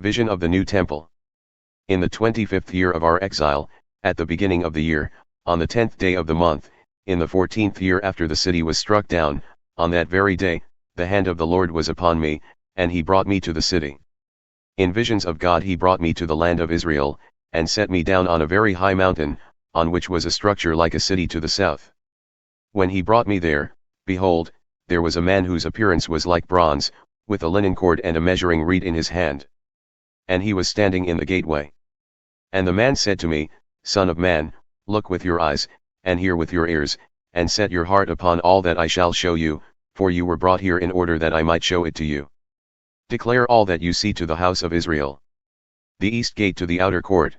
Vision of the New Temple. In the 25th year of our exile, at the beginning of the year, on the 10th day of the month, in the 14th year after the city was struck down, on that very day, the hand of the Lord was upon me, and he brought me to the city. In visions of God he brought me to the land of Israel, and set me down on a very high mountain, on which was a structure like a city to the south. When he brought me there, behold, there was a man whose appearance was like bronze, with a linen cord and a measuring reed in his hand. And he was standing in the gateway. And the man said to me, Son of man, look with your eyes, and hear with your ears, and set your heart upon all that I shall show you, for you were brought here in order that I might show it to you. Declare all that you see to the house of Israel. The east gate to the outer court.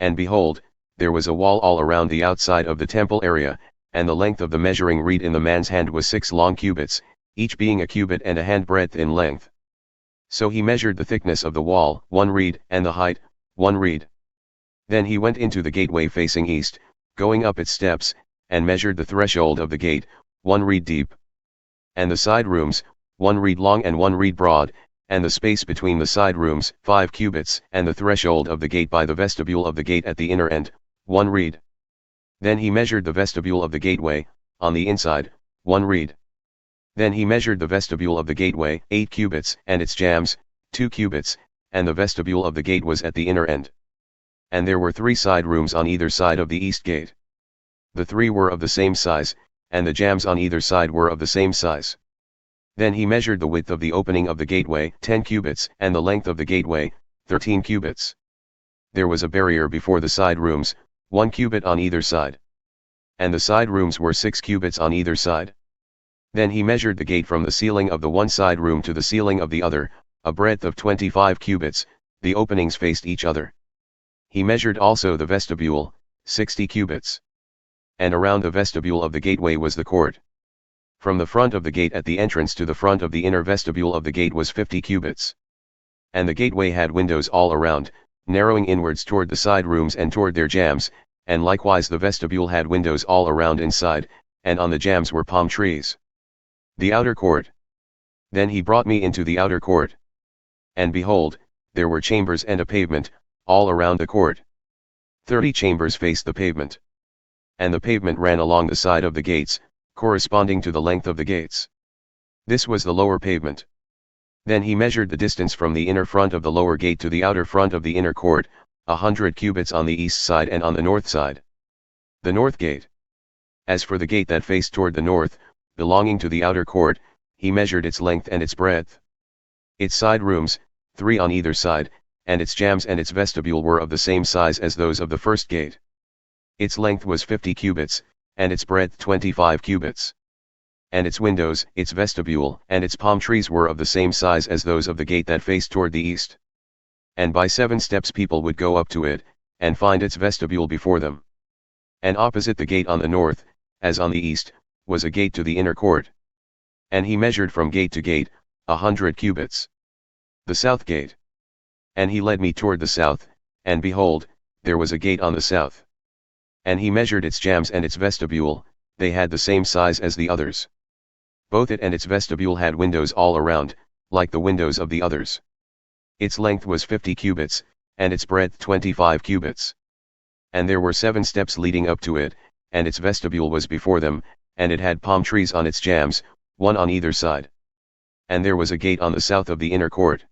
And behold, there was a wall all around the outside of the temple area, and the length of the measuring reed in the man's hand was 6 long cubits, each being a cubit and a handbreadth in length. So he measured the thickness of the wall, 1 reed, and the height, 1 reed. Then he went into the gateway facing east, going up its steps, and measured the threshold of the gate, 1 reed deep. And the side rooms, 1 reed long and 1 reed broad, and the space between the side rooms, 5 cubits, and the threshold of the gate by the vestibule of the gate at the inner end, 1 reed. Then he measured the vestibule of the gateway, on the inside, 1 reed. Then he measured the vestibule of the gateway, 8 cubits, and its jambs, 2 cubits, and the vestibule of the gate was at the inner end. And there were 3 side rooms on either side of the east gate. The 3 were of the same size, and the jambs on either side were of the same size. Then he measured the width of the opening of the gateway, 10 cubits, and the length of the gateway, 13 cubits. There was a barrier before the side rooms, 1 cubit on either side. And the side rooms were 6 cubits on either side. Then he measured the gate from the ceiling of the one side room to the ceiling of the other, a breadth of 25 cubits, the openings faced each other. He measured also the vestibule, 60 cubits. And around the vestibule of the gateway was the court. From the front of the gate at the entrance to the front of the inner vestibule of the gate was 50 cubits. And the gateway had windows all around, narrowing inwards toward the side rooms and toward their jambs, and likewise the vestibule had windows all around inside, and on the jambs were palm trees. The outer court. Then he brought me into the outer court. And behold, there were chambers and a pavement, all around the court. 30 chambers faced the pavement. And the pavement ran along the side of the gates, corresponding to the length of the gates. This was the lower pavement. Then he measured the distance from the inner front of the lower gate to the outer front of the inner court, 100 cubits on the east side and on the north side. The north gate. As for the gate that faced toward the north, belonging to the outer court, he measured its length and its breadth. Its side rooms, 3 on either side, and its jambs and its vestibule were of the same size as those of the first gate. Its length was 50 cubits, and its breadth 25 cubits. And its windows, its vestibule, and its palm trees were of the same size as those of the gate that faced toward the east. And by 7 steps people would go up to it, and find its vestibule before them. And opposite the gate on the north, as on the east, was a gate to the inner court. And he measured from gate to gate, 100 cubits. The south gate. And he led me toward the south, and behold, there was a gate on the south. And he measured its jambs and its vestibule, they had the same size as the others. Both it and its vestibule had windows all around, like the windows of the others. Its length was 50 cubits, and its breadth 25 cubits. And there were 7 steps leading up to it, and its vestibule was before them, and it had palm trees on its jambs, 1 on either side. And there was a gate on the south of the inner court.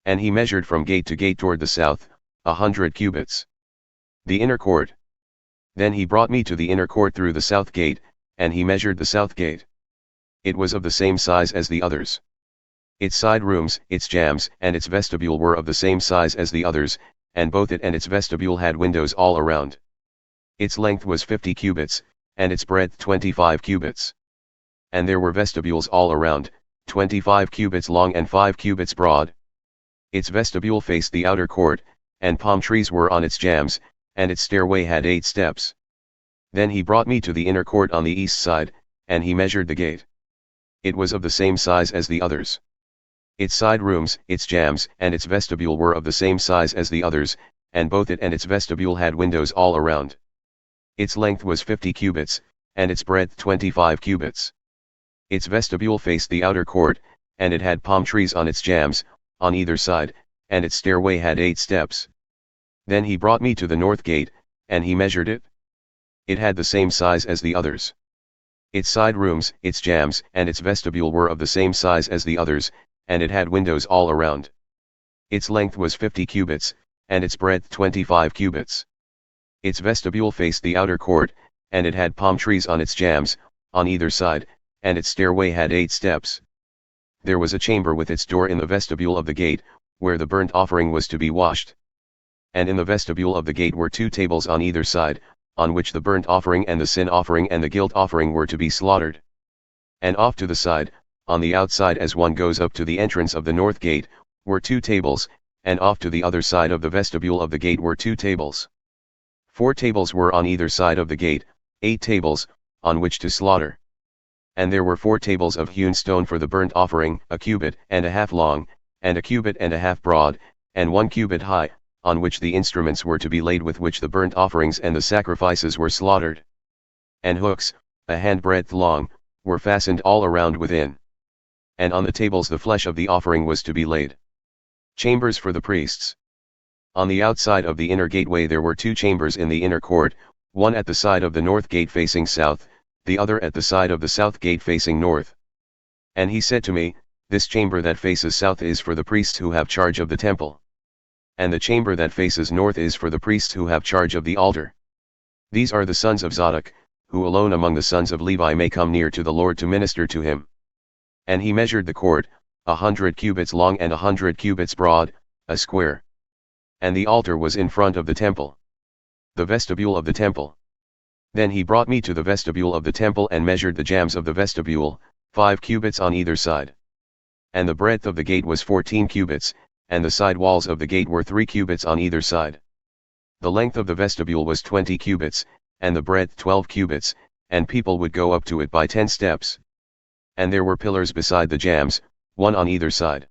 And he measured from gate to gate toward the south, 100 cubits. The inner court. Then he brought me to the inner court through the south gate, and he measured the south gate. It was of the same size as the others. Its side rooms, its jambs, and its vestibule were of the same size as the others, and both it and its vestibule had windows all around. Its length was 50 cubits, and its breadth 25 cubits. And there were vestibules all around, 25 cubits long and 5 cubits broad. Its vestibule faced the outer court, and palm trees were on its jambs, and its stairway had 8 steps. Then he brought me to the inner court on the east side, and he measured the gate. It was of the same size as the others. Its side rooms, its jambs, and its vestibule were of the same size as the others, and both it and its vestibule had windows all around. Its length was 50 cubits, and its breadth 25 cubits. Its vestibule faced the outer court, and it had palm trees on its jambs, on either side, and its stairway had 8 steps. Then he brought me to the north gate, and he measured it. It had the same size as the others. Its side rooms, its jambs, and its vestibule were of the same size as the others, and it had windows all around. Its length was 50 cubits, and its breadth 25 cubits. Its vestibule faced the outer court, and it had palm trees on its jambs, on either side, and its stairway had 8 steps. There was a chamber with its door in the vestibule of the gate, where the burnt offering was to be washed. And in the vestibule of the gate were 2 tables on either side, on which the burnt offering and the sin offering and the guilt offering were to be slaughtered. And off to the side, on the outside as one goes up to the entrance of the north gate, were 2 tables, and off to the other side of the vestibule of the gate were 2 tables. 4 tables were on either side of the gate, 8 tables, on which to slaughter. And there were 4 tables of hewn stone for the burnt offering, 1.5 cubits long, and 1.5 cubits broad, and 1 cubit high, on which the instruments were to be laid with which the burnt offerings and the sacrifices were slaughtered. And hooks, 1 handbreadth long, were fastened all around within. And on the tables the flesh of the offering was to be laid. Chambers for the priests. On the outside of the inner gateway there were 2 chambers in the inner court, one at the side of the north gate facing south, the other at the side of the south gate facing north. And he said to me, This chamber that faces south is for the priests who have charge of the temple. And the chamber that faces north is for the priests who have charge of the altar. These are the sons of Zadok, who alone among the sons of Levi may come near to the Lord to minister to him. And he measured the court, 100 cubits long and 100 cubits broad, a square. And the altar was in front of the temple. The vestibule of the temple. Then he brought me to the vestibule of the temple and measured the jambs of the vestibule, 5 cubits on either side. And the breadth of the gate was 14 cubits, and the side walls of the gate were 3 cubits on either side. The length of the vestibule was 20 cubits, and the breadth 12 cubits, and people would go up to it by 10 steps. And there were pillars beside the jambs, one on either side.